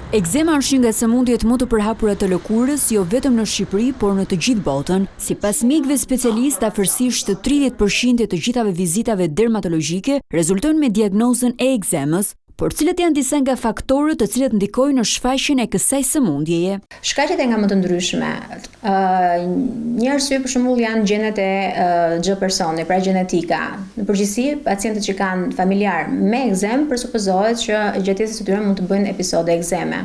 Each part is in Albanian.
Ekzema është një nga sëmundjet më të përhapura të lëkurës, jo vetëm në Shqipëri, por në të gjithë botën. Sipas mjekëve specialistë, afërsisht 30% të gjithave vizitave dermatologjike rezultojnë me diagnozën e ekzemës, por cilët janë disa nga faktorët të cilët ndikojnë në shfaqjen e kësaj sëmundjeje? Shkaqet nga më të ndryshme. Një arsye për shembull janë gjenet e çdo personi, pra gjenetika. Në përgjithësi, pacientët që kanë familjar me ekzem presupozohet që gjetësisë së tyre mund të bëjnë episode ekzeme.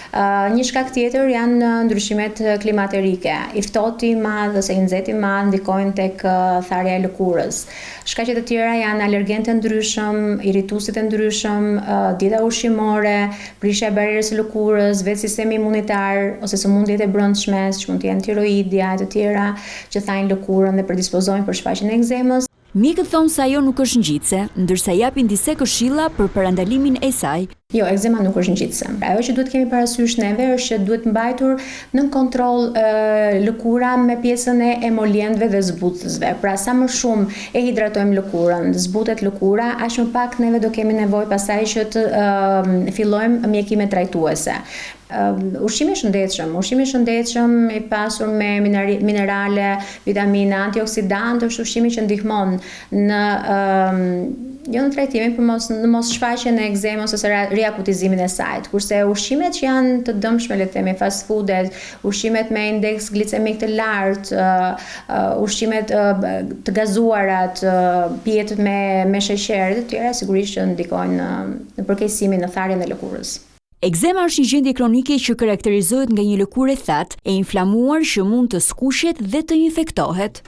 Një shkak tjetër janë ndryshimet klimaterike. I ftohti i madh ose i nxehti i madh ndikojnë tek tharja e lëkurës. Shkaqet e tjera janë alergenë të ndryshëm, irrituesit të ndryshëm, dieta ushqimore, prishja e barierës së lëkurës, vetë sistemi imunitar ose sëmundjet e brendshme, që mund të jenë tiroidja e të tjera, që thajnë lëkurën dhe predispozojnë për shfaqjen e ekzemës. Mjekët thonë se ajo nuk është ngjitse, ndërsa japin disa këshilla për parandalimin e saj. Jo, ekzema nuk është ngjitse. Ajo që duhet kemi parasysh neve është që duhet mbajtur në kontroll lëkura me pjesën e emolientëve dhe zbutësve. Pra sa më shumë e hidratojmë lëkurën, zbutet lëkura, aq më pak neve do kemi nevojë pasaj që të fillojmë mjekime trajtuese. Ushqimi i shëndetshëm i pasur me minerale, vitamina, antioksidantë është ushqimi që ndihmon në jo në trajtimin, por në mos shfaqjen e ekzemës ose riakutizimin e saj. Kurse ushqimet që janë të dëmshme, le të themi fast foodet, ushqimet me indeks glicemik të lartë, ushqimet të gazuarat, pjetet me sheqer dhe të tjera sigurisht që ndikojnë në përkeqësimin në tharjen e lëkurës. Ekzema është një gjendje kronike që karakterizohet nga një lëkurë e thatë e inflamuar që mund të skuqet dhe të infektohet.